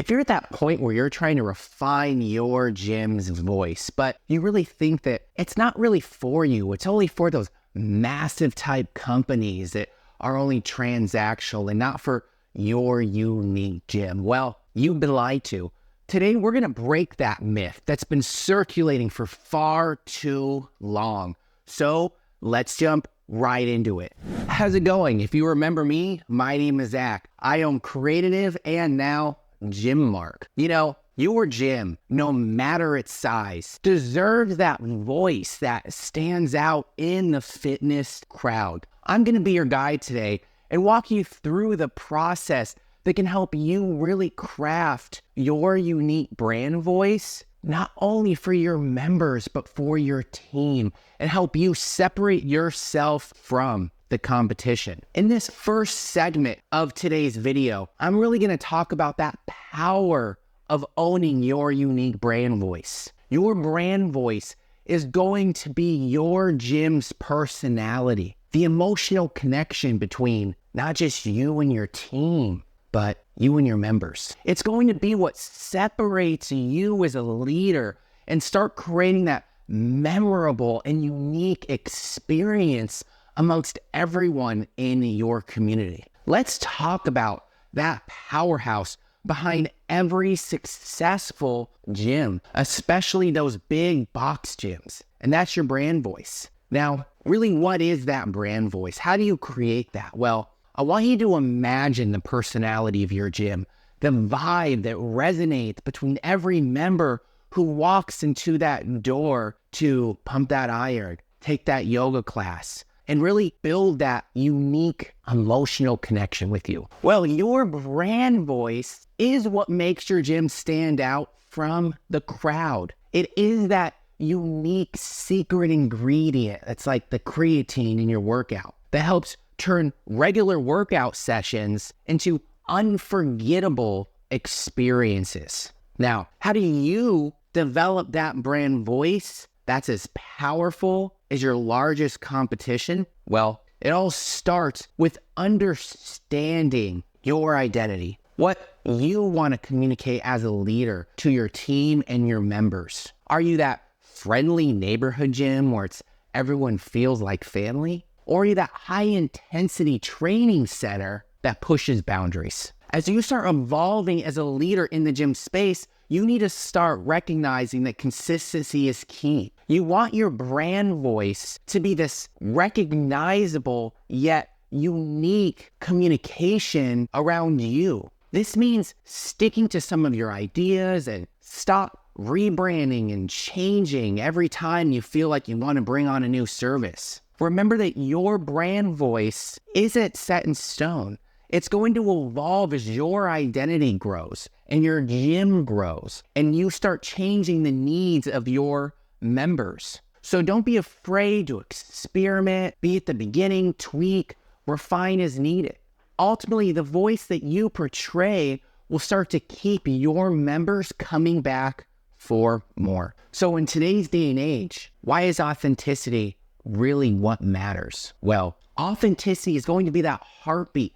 If you're at that point where you're trying to refine your gym's voice, but you really think that it's not really for you, it's only for those massive type companies that are only transactional and not for your unique gym, well, you've been lied to. Today, we're going to break that myth that's been circulating for far too long. So let's jump right into it. How's it going? If you remember me, my name is Zach. I own Creative and now Gym Mark. You know, your gym, no matter its size, deserves that voice that stands out in the fitness crowd. I'm going to be your guide today and walk you through the process that can help you really craft your unique brand voice, not only for your members, but for your team, and help you separate yourself from the competition. In this first segment of today's video, I'm really going to talk about that power of owning your unique brand voice. Your brand voice is going to be your gym's personality, the emotional connection between not just you and your team, but you and your members. It's going to be what separates you as a leader and start creating that memorable and unique experience amongst everyone in your community. Let's talk about that powerhouse behind every successful gym, especially those big box gyms, and that's your brand voice. Now, really, what is that brand voice? How do you create that? Well, I want you to imagine the personality of your gym, the vibe that resonates between every member who walks into that door to pump that iron, take that yoga class, and really build that unique emotional connection with you. Well, your brand voice is what makes your gym stand out from the crowd. It is that unique secret ingredient that's like the creatine in your workout that helps turn regular workout sessions into unforgettable experiences. Now, how do you develop that brand voice that's as powerful as your largest competition? Well, it all starts with understanding your identity, what you want to communicate as a leader to your team and your members. Are you that friendly neighborhood gym where everyone feels like family? Or are you that high-intensity training center that pushes boundaries? As you start evolving as a leader in the gym space, you need to start recognizing that consistency is key. You want your brand voice to be this recognizable yet unique communication around you. This means sticking to some of your ideas and stop rebranding and changing every time you feel like you want to bring on a new service. Remember that your brand voice isn't set in stone. It's going to evolve as your identity grows and your gym grows and you start changing the needs of your members. So don't be afraid to experiment, be at the beginning, tweak, refine as needed. Ultimately, the voice that you portray will start to keep your members coming back for more. So in today's day and age, why is authenticity really what matters? Well, authenticity is going to be that heartbeat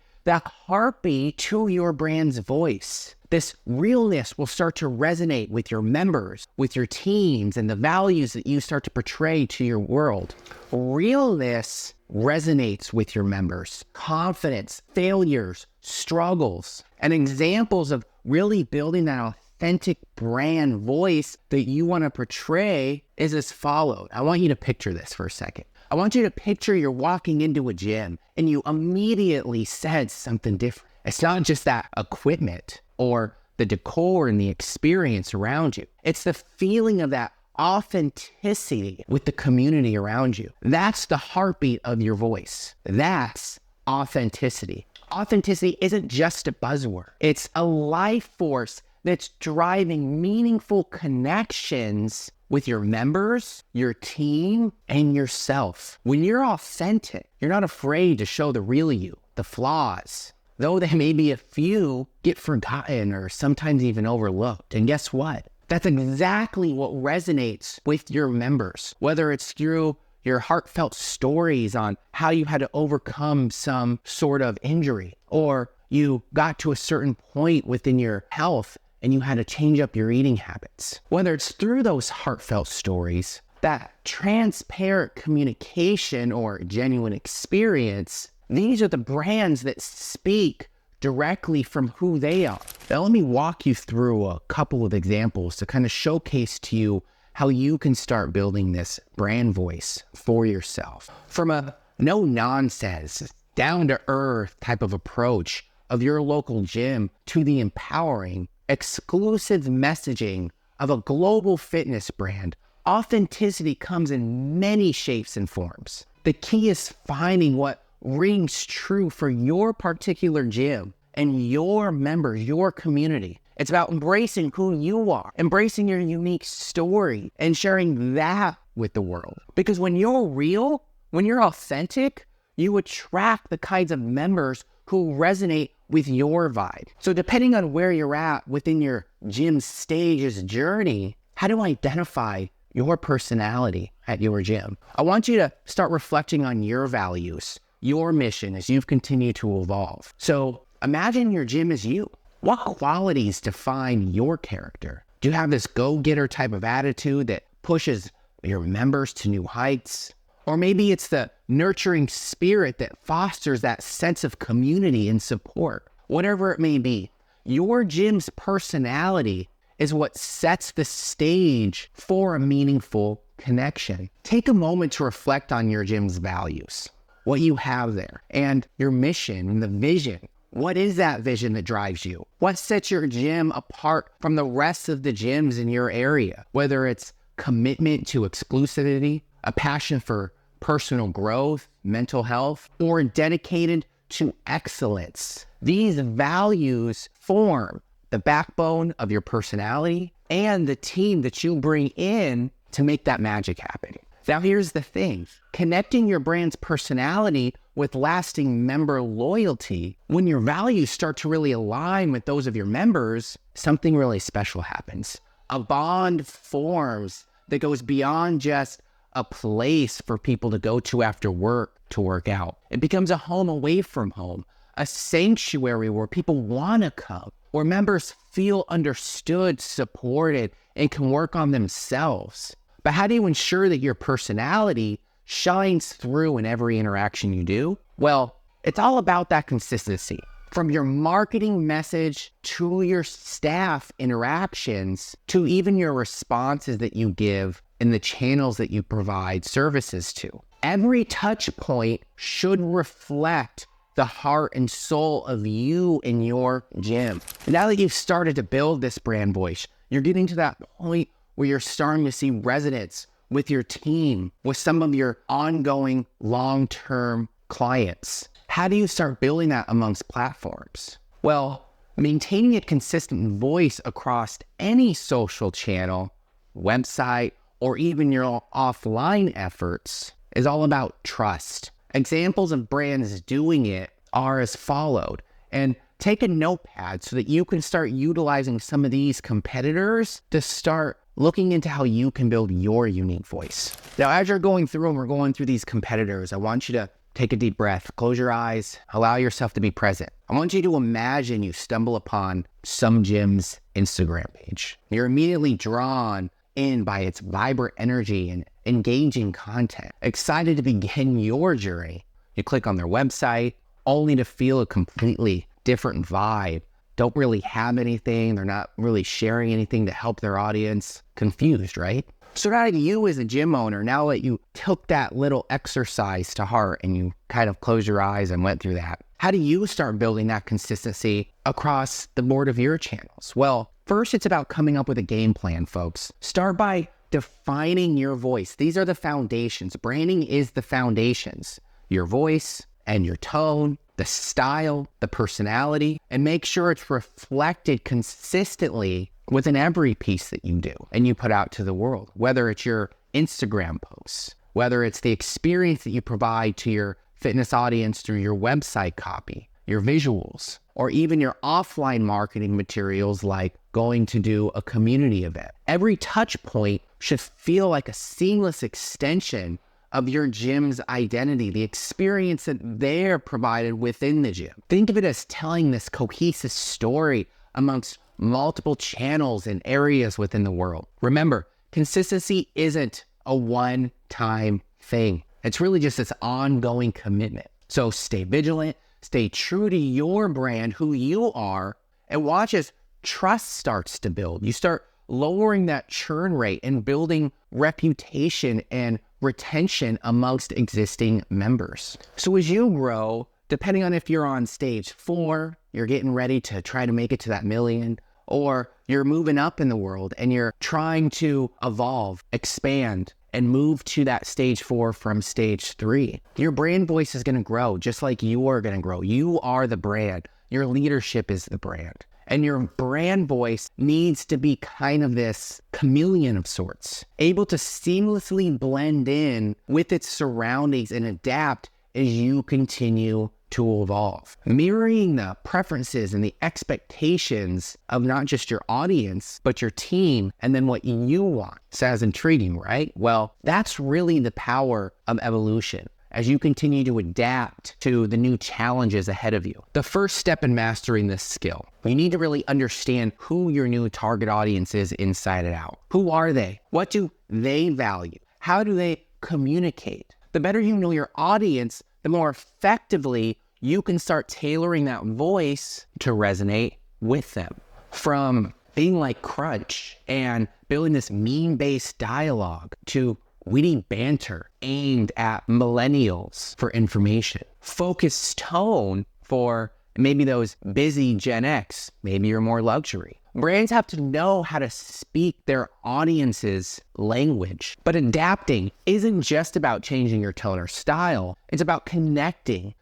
to your brand's voice. This realness will start to resonate with your members, with your teams, and the values that you start to portray to your world. Realness resonates with your members. Confidence, failures, struggles, and examples of really building that authentic brand voice that you want to portray is as follows. I want you to picture this for a second. I want you to picture you're walking into a gym and you immediately sense something different. It's not just that equipment or the decor and the experience around you. It's the feeling of that authenticity with the community around you. That's the heartbeat of your voice. That's authenticity. Authenticity isn't just a buzzword. It's a life force that's driving meaningful connections with your members, your team, and yourself. When you're authentic, you're not afraid to show the real you, the flaws. Though there may be a few get forgotten or sometimes even overlooked. And guess what? That's exactly what resonates with your members, whether it's through your heartfelt stories on how you had to overcome some sort of injury, or you got to a certain point within your health and you had to change up your eating habits. Whether it's through those heartfelt stories, that transparent communication or genuine experience, these are the brands that speak directly from who they are. Now, let me walk you through a couple of examples to kind of showcase to you how you can start building this brand voice for yourself. From a no-nonsense, down-to-earth type of approach of your local gym to the empowering, exclusive messaging of a global fitness brand, authenticity comes in many shapes and forms. The key is finding what rings true for your particular gym and your members, your community. It's about embracing who you are, embracing your unique story, and sharing that with the world. Because when you're real, when you're authentic, you attract the kinds of members who resonate with your vibe. So depending on where you're at within your gym stage's journey, how to identify your personality at your gym. I want you to start reflecting on your values, your mission as you've continued to evolve. So imagine your gym as you. What qualities define your character? Do you have this go-getter type of attitude that pushes your members to new heights? Or maybe it's the nurturing spirit that fosters that sense of community and support. Whatever it may be, your gym's personality is what sets the stage for a meaningful connection. Take a moment to reflect on your gym's values, what you have there, and your mission and the vision. What is that vision that drives you? What sets your gym apart from the rest of the gyms in your area? Whether it's commitment to exclusivity, a passion for personal growth, mental health, or dedicated to excellence. These values form the backbone of your personality and the team that you bring in to make that magic happen. Now, here's the thing. Connecting your brand's personality with lasting member loyalty, when your values start to really align with those of your members, something really special happens. A bond forms that goes beyond just a place for people to go to after work to work out. It becomes a home away from home, a sanctuary where people want to come, where members feel understood, supported, and can work on themselves. But how do you ensure that your personality shines through in every interaction you do? Well, it's all about that consistency. From your marketing message to your staff interactions to even your responses that you give in the channels that you provide services to. Every touch point should reflect the heart and soul of you and your gym. And now that you've started to build this brand voice, you're getting to that point where you're starting to see resonance with your team, with some of your ongoing long-term clients. How do you start building that amongst platforms? Well, maintaining a consistent voice across any social channel, website, or even your offline efforts is all about trust. Examples of brands doing it are as followed. And take a notepad so that you can start utilizing some of these competitors to start looking into how you can build your unique voice. Now, as you're going through and we're going through these competitors, I want you to take a deep breath, close your eyes, allow yourself to be present. I want you to imagine you stumble upon some gym's Instagram page. You're immediately drawn in by its vibrant energy and engaging content. Excited to begin your journey. You click on their website, only to feel a completely different vibe. Don't really have anything. They're not really sharing anything to help their audience. Confused, right? So now you as a gym owner, now that you took that little exercise to heart and you kind of closed your eyes and went through that, how do you start building that consistency across the board of your channels? Well, first, it's about coming up with a game plan, folks. Start by defining your voice. These are the foundations. Branding is the foundations. Your voice and your tone, the style, the personality, and make sure it's reflected consistently within every piece that you do and you put out to the world, whether it's your Instagram posts, whether it's the experience that you provide to your fitness audience through your website copy, your visuals, or even your offline marketing materials like going to do a community event. Every touch point should feel like a seamless extension of your gym's identity, the experience that they're provided within the gym. Think of it as telling this cohesive story amongst multiple channels and areas within the world. Remember, consistency isn't a one-time thing. It's really just this ongoing commitment. So stay vigilant, stay true to your brand, who you are, and watch as trust starts to build. You start lowering that churn rate and building reputation and retention amongst existing members. So as you grow, depending on if you're on stage 4, you're getting ready to try to make it to that million, or you're moving up in the world and you're trying to evolve, expand, and move to that stage 4 from stage 3. Your brand voice is going to grow just like you are going to grow. You are the brand. Your leadership is the brand. And your brand voice needs to be kind of this chameleon of sorts, able to seamlessly blend in with its surroundings and adapt as you continue to evolve. Mirroring the preferences and the expectations of not just your audience, but your team, and then what you want. Sounds intriguing, right? Well, that's really the power of evolution as you continue to adapt to the new challenges ahead of you. The first step in mastering this skill, you need to really understand who your new target audience is inside and out. Who are they? What do they value? How do they communicate? The better you know your audience, the more effectively you can start tailoring that voice to resonate with them. From being like Crunch and building this meme-based dialogue to witty banter aimed at millennials for information. Focused tone for maybe those busy Gen X, maybe you're more luxury. Brands have to know how to speak their audience's language. But adapting isn't just about changing your tone or style. It's about connecting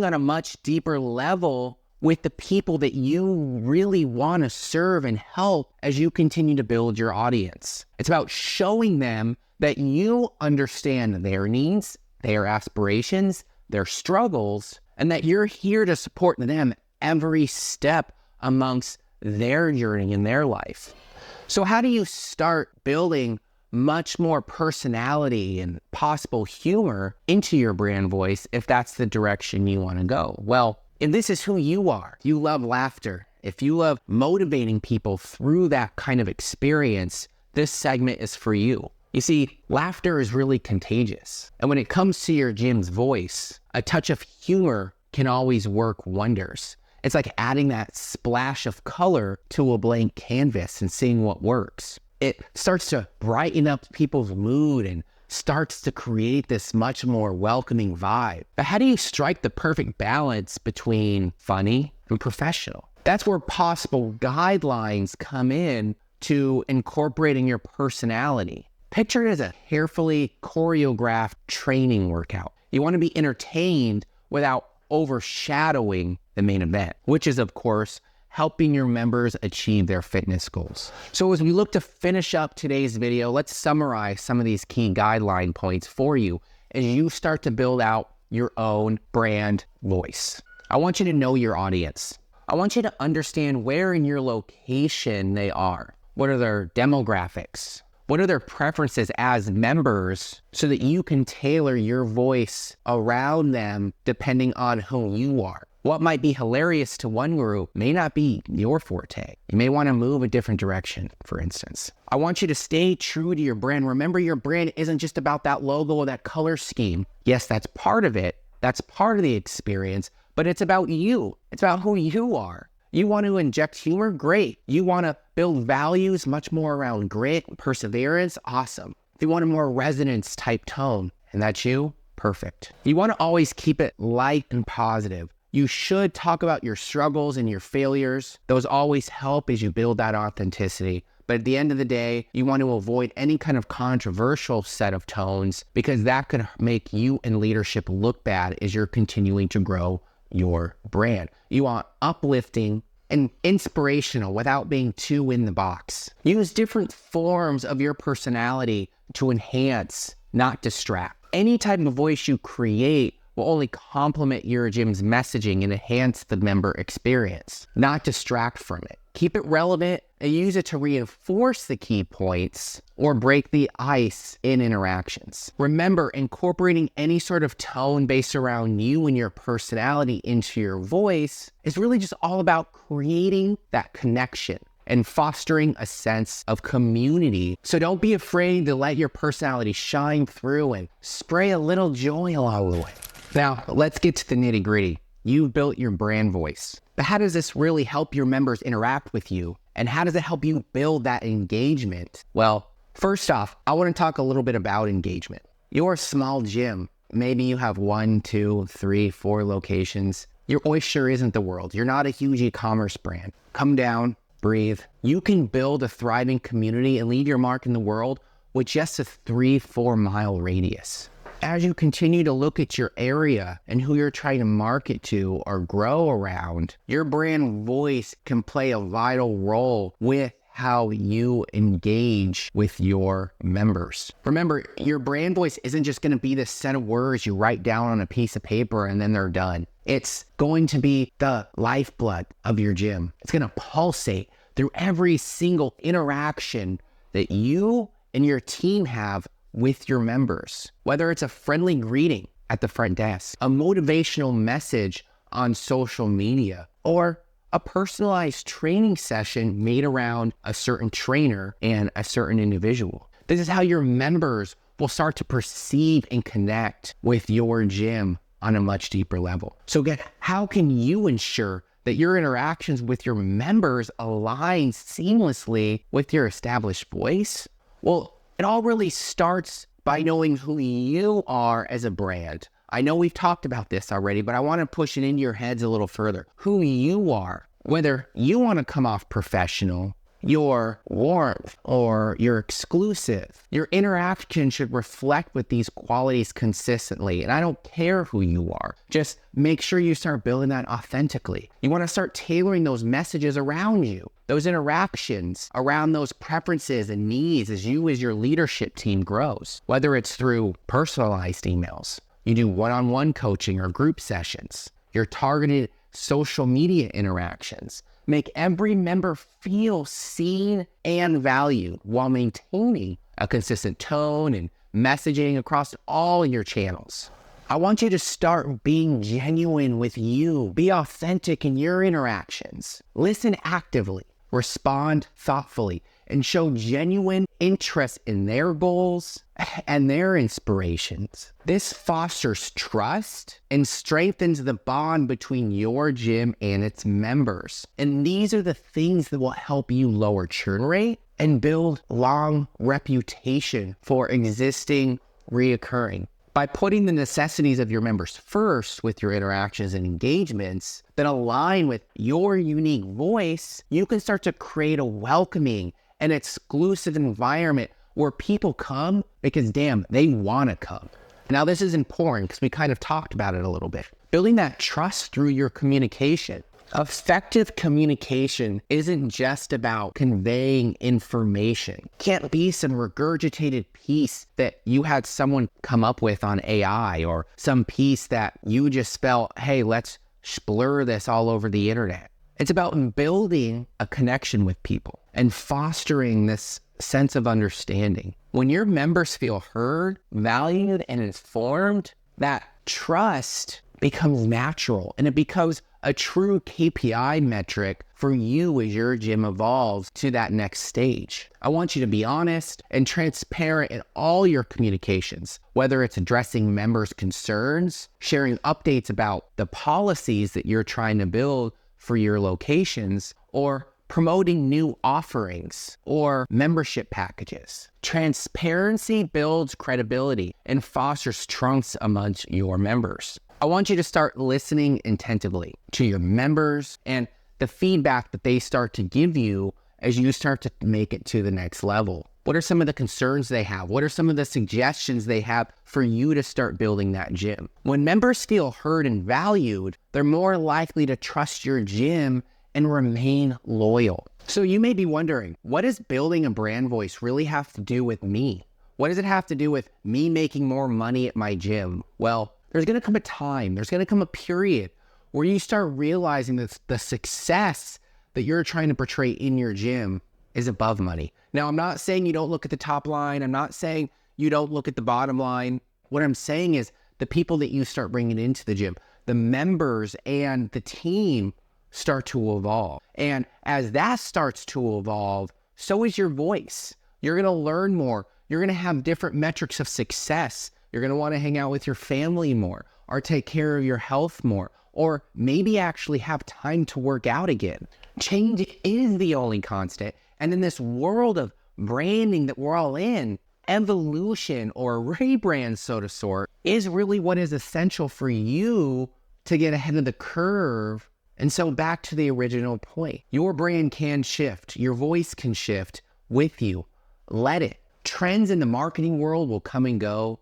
on a much deeper level with the people that you really want to serve and help as you continue to build your audience. It's about showing them that you understand their needs, their aspirations, their struggles, and that you're here to support them every step amongst their journey in their life. So how do you start building much more personality and possible humor into your brand voice if that's the direction you want to go? Well, if this is who you are, you love laughter, if you love motivating people through that kind of experience, this segment is for you. You see, laughter is really contagious. And when it comes to your gym's voice, a touch of humor can always work wonders. It's like adding that splash of color to a blank canvas and seeing what works. It starts to brighten up people's mood and starts to create this much more welcoming vibe. But how do you strike the perfect balance between funny and professional? That's where possible guidelines come in to incorporating your personality. Picture it as a carefully choreographed training workout. You want to be entertained without overshadowing the main event, which is, of course, helping your members achieve their fitness goals. So as we look to finish up today's video, let's summarize some of these key guideline points for you as you start to build out your own brand voice. I want you to know your audience. I want you to understand where in your location they are. What are their demographics? What are their preferences as members so that you can tailor your voice around them depending on who you are? What might be hilarious to one group may not be your forte. You may want to move a different direction, for instance. I want you to stay true to your brand. Remember, your brand isn't just about that logo or that color scheme. Yes, that's part of it. That's part of the experience, but it's about you. It's about who you are. You want to inject humor? Great. You want to build values much more around grit, perseverance? Awesome. If you want a more resonance type tone, and that's you, perfect. You want to always keep it light and positive. You should talk about your struggles and your failures. Those always help as you build that authenticity. But at the end of the day, you want to avoid any kind of controversial set of tones because that could make you and leadership look bad as you're continuing to grow your brand. You want uplifting and inspirational without being too in the box. Use different forms of your personality to enhance, not distract. Any type of voice you create will only complement your gym's messaging and enhance the member experience, not distract from it. Keep it relevant and use it to reinforce the key points or break the ice in interactions. Remember, incorporating any sort of tone based around you and your personality into your voice is really just all about creating that connection and fostering a sense of community. So don't be afraid to let your personality shine through and spray a little joy along the way. Now, let's get to the nitty-gritty. You've built your brand voice. But how does this really help your members interact with you? And how does it help you build that engagement? Well, first off, I want to talk a little bit about engagement. You're a small gym. Maybe you have 1, 2, 3, 4 locations. Your voice sure isn't the world. You're not a huge e-commerce brand. Come down, breathe. You can build a thriving community and leave your mark in the world with just a 3-4 mile radius. As you continue to look at your area and who you're trying to market to or grow around, your brand voice can play a vital role with how you engage with your members. Remember, your brand voice isn't just going to be this set of words you write down on a piece of paper and then they're done. It's going to be the lifeblood of your gym. It's going to pulsate through every single interaction that you and your team have with your members. Whether it's a friendly greeting at the front desk, a motivational message on social media, or a personalized training session made around a certain trainer and a certain individual. This is how your members will start to perceive and connect with your gym on a much deeper level. So again, how can you ensure that your interactions with your members align seamlessly with your established voice? Well, it all really starts by knowing who you are as a brand. I know we've talked about this already, but I want to push it into your heads a little further. Who you are, whether you want to come off professional, your warmth, or your exclusive. Your interaction should reflect with these qualities consistently. And I don't care who you are. Just make sure you start building that authentically. You want to start tailoring those messages around you, those interactions around those preferences and needs as your leadership team grows. Whether it's through personalized emails, you do one-on-one coaching or group sessions, your targeted social media interactions. Make every member feel seen and valued while maintaining a consistent tone and messaging across all your channels. I want you to start being genuine with you. Be authentic in your interactions. Listen actively, respond thoughtfully, and show genuine interest in their goals and their inspirations. This fosters trust and strengthens the bond between your gym and its members. And these are the things that will help you lower churn rate and build long reputation for existing reoccurring. By putting the necessities of your members first with your interactions and engagements that align with your unique voice, you can start to create a welcoming and exclusive environment where people come because, damn, they want to come. Now, this is important because we kind of talked about it a little bit. Building that trust through your communication. Effective communication isn't just about conveying information. It can't be some regurgitated piece that you had someone come up with on AI or some piece that you just felt, hey, let's blur this all over the internet. It's about building a connection with people and fostering this sense of understanding. When your members feel heard, valued, and informed, that trust becomes natural and it becomes a true KPI metric for you as your gym evolves to that next stage. I want you to be honest and transparent in all your communications, whether it's addressing members' concerns, sharing updates about the policies that you're trying to build for your locations, or promoting new offerings or membership packages. Transparency builds credibility and fosters trust amongst your members. I want you to start listening attentively to your members and the feedback that they start to give you as you start to make it to the next level. What are some of the concerns they have? What are some of the suggestions they have for you to start building that gym? When members feel heard and valued, they're more likely to trust your gym and remain loyal. So you may be wondering, what does building a brand voice really have to do with me? What does it have to do with me making more money at my gym? Well, there's going to come a time, there's going to come a period where you start realizing that the success that you're trying to portray in your gym is above money. Now, I'm not saying you don't look at the top line. I'm not saying you don't look at the bottom line. What I'm saying is the people that you start bringing into the gym, the members and the team start to evolve. And as that starts to evolve, so is your voice. You're going to learn more. You're going to have different metrics of success. You're going to want to hang out with your family more, or take care of your health more, or maybe actually have time to work out again. Change is the only constant. And in this world of branding that we're all in, evolution or rebrand, so to sort, is really what is essential for you to get ahead of the curve. And so back to the original point, your brand can shift, your voice can shift with you. Let it. Trends in the marketing world will come and go,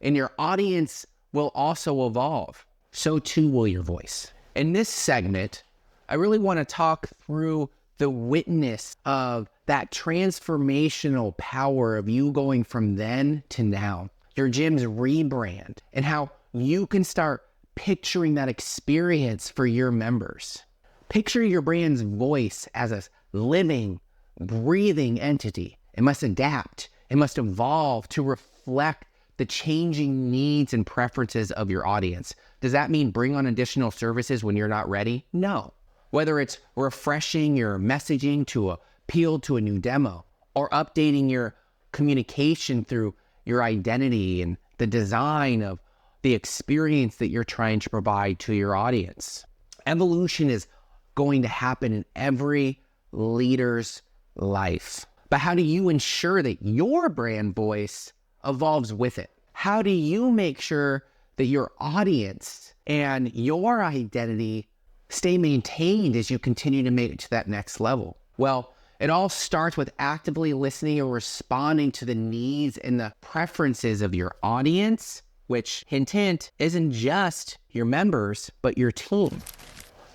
and your audience will also evolve. So too will your voice. In this segment, I really want to talk through the witness of that transformational power of you going from then to now, your gym's rebrand, and how you can start picturing that experience for your members. Picture your brand's voice as a living, breathing entity. It must adapt. It must evolve to reflect the changing needs and preferences of your audience. Does that mean bring on additional services when you're not ready? No. Whether it's refreshing your messaging to appeal to a new demo, or updating your communication through your identity and the design of the experience that you're trying to provide to your audience. Evolution is going to happen in every leader's life. But how do you ensure that your brand voice evolves with it? How do you make sure that your audience and your identity stay maintained as you continue to make it to that next level? Well, it all starts with actively listening and responding to the needs and the preferences of your audience, which, hint, hint, isn't just your members, but your team.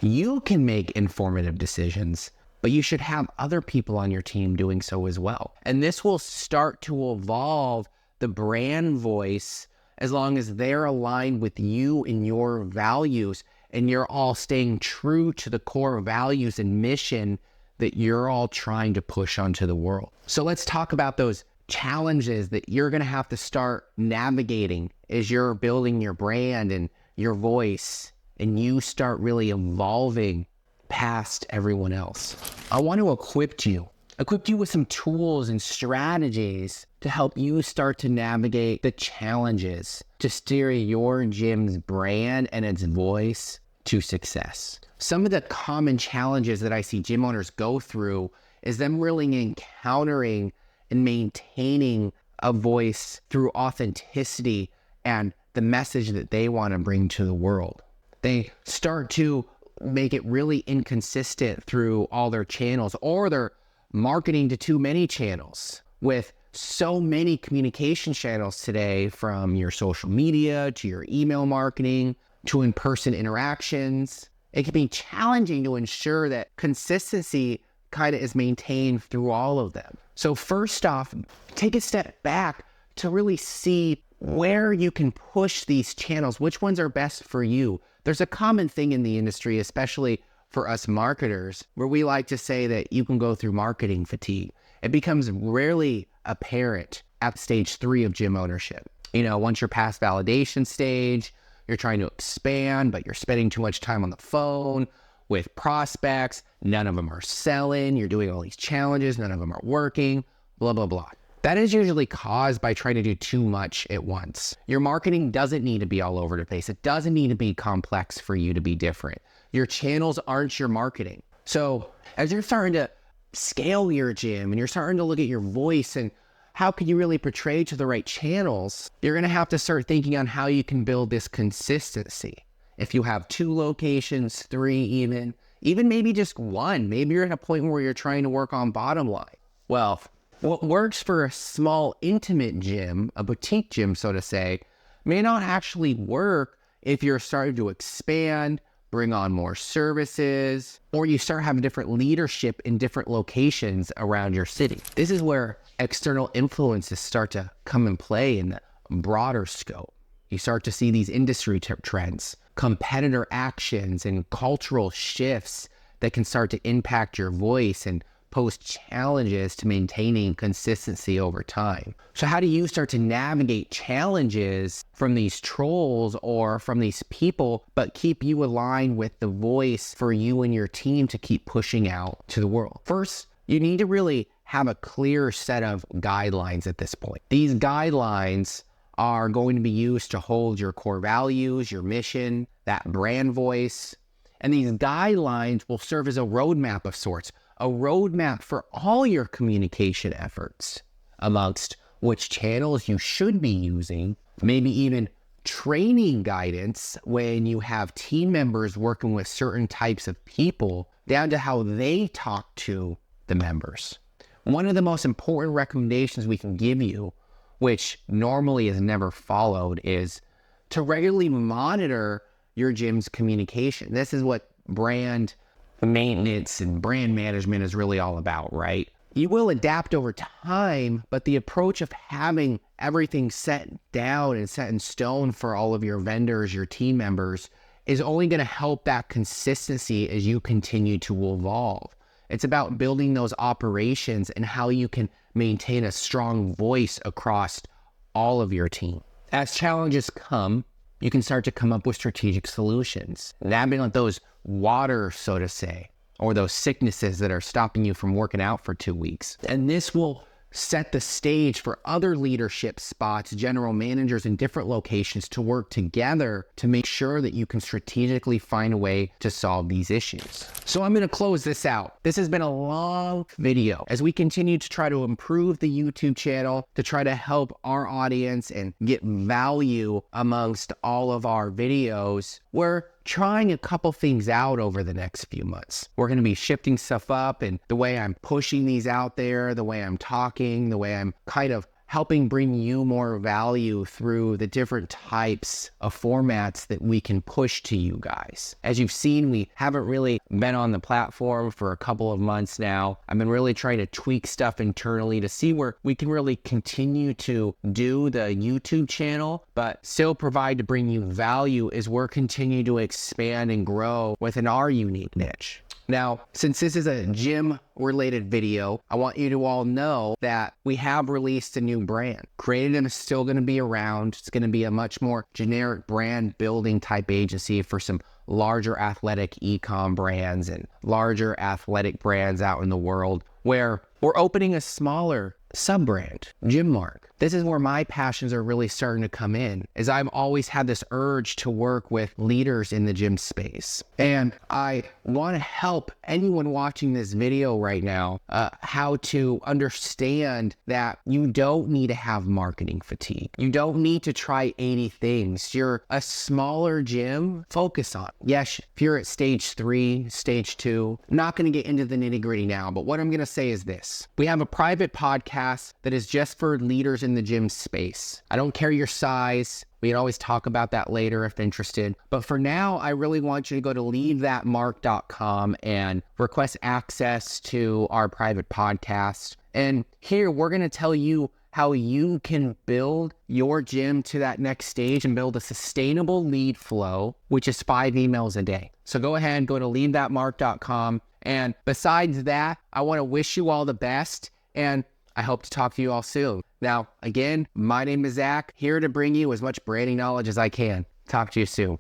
You can make informative decisions, but you should have other people on your team doing so as well. And this will start to evolve the brand voice as long as they're aligned with you and your values, and you're all staying true to the core values and mission that you're all trying to push onto the world. So let's talk about those challenges that you're going to have to start navigating as you're building your brand and your voice, and you start really evolving past everyone else. I want to equip you with some tools and strategies to help you start to navigate the challenges to steer your gym's brand and its voice to success. Some of the common challenges that I see gym owners go through is them really encountering and maintaining a voice through authenticity and the message that they want to bring to the world. They start to make it really inconsistent through all their channels, or they're marketing to too many channels. With so many communication channels today, from your social media to your email marketing to in-person interactions, it can be challenging to ensure that consistency kind of is maintained through all of them. So first off, take a step back to really see where you can push these channels, which ones are best for you. There's a common thing in the industry, especially for us marketers, where we like to say that you can go through marketing fatigue. It becomes rarely apparent at stage 3 of gym ownership. Once you're past validation stage, you're trying to expand, but you're spending too much time on the phone with prospects. None of them are selling. You're doing all these challenges. None of them are working, blah, blah, blah. That is usually caused by trying to do too much at once. Your marketing doesn't need to be all over the place. It doesn't need to be complex for you to be different. Your channels aren't your marketing. So as you're starting to scale your gym and you're starting to look at your voice and how can you really portray to the right channels, you're going to have to start thinking on how you can build this consistency. If you have 2 locations, 3 even maybe just 1, maybe you're at a point where you're trying to work on bottom line. Well, what works for a small, intimate gym, a boutique gym, so to say, may not actually work if you're starting to expand, bring on more services, or you start having different leadership in different locations around your city. This is where external influences start to come and play in the broader scope. You start to see these industry trends, competitor actions, and cultural shifts that can start to impact your voice and pose challenges to maintaining consistency over time. So how do you start to navigate challenges from these trolls or from these people, but keep you aligned with the voice for you and your team to keep pushing out to the world? First, you need to really have a clear set of guidelines at this point. These guidelines are going to be used to hold your core values, your mission, that brand voice, and these guidelines will serve as a roadmap of sorts, a roadmap for all your communication efforts amongst which channels you should be using, maybe even training guidance when you have team members working with certain types of people, down to how they talk to the members. One of the most important recommendations we can give you, which normally is never followed, is to regularly monitor your gym's communication. This is what brand maintenance and brand management is really all about, right? You will adapt over time, but the approach of having everything set down and set in stone for all of your vendors, your team members, is only going to help that consistency as you continue to evolve. It's about building those operations and how you can maintain a strong voice across all of your team. As challenges come, you can start to come up with strategic solutions, navigating those water, so to say, or those sicknesses that are stopping you from working out for 2 weeks. And this will set the stage for other leadership spots, general managers in different locations to work together to make sure that you can strategically find a way to solve these issues. So I'm going to close this out. This has been a long video as we continue to try to improve the YouTube channel, to try to help our audience and get value amongst all of our videos. We're trying a couple things out over the next few months. We're going to be shifting stuff up, and the way I'm pushing these out there, the way I'm talking, the way I'm kind of helping bring you more value through the different types of formats that we can push to you guys. As you've seen, we haven't really been on the platform for a couple of months now. I've been really trying to tweak stuff internally to see where we can really continue to do the YouTube channel, but still provide to bring you value as we're continuing to expand and grow within our unique niche. Now, since this is a gym-related video, I want you to all know that we have released a new brand. Creative is still going to be around. It's going to be a much more generic brand building type agency for some larger athletic e-com brands and larger athletic brands out in the world, where we're opening a smaller sub-brand, Gymmark. This is where my passions are really starting to come in, as I've always had this urge to work with leaders in the gym space. And I want to help anyone watching this video right now how to understand that you don't need to have marketing fatigue. You don't need to try 80 things. You're a smaller gym, focus on. Yes, if you're at stage 3, stage 2, not going to get into the nitty-gritty now, but what I'm going to say is this. We have a private podcast that is just for leaders in the gym space. I don't care your size. We can always talk about that later if interested. But for now, I really want you to go to leavethatmark.com and request access to our private podcast. And here we're going to tell you how you can build your gym to that next stage and build a sustainable lead flow, which is 5 emails a day. So go ahead, go to leavethatmark.com. And besides that, I want to wish you all the best, and I hope to talk to you all soon. Now, again, my name is Zach, here to bring you as much branding knowledge as I can. Talk to you soon.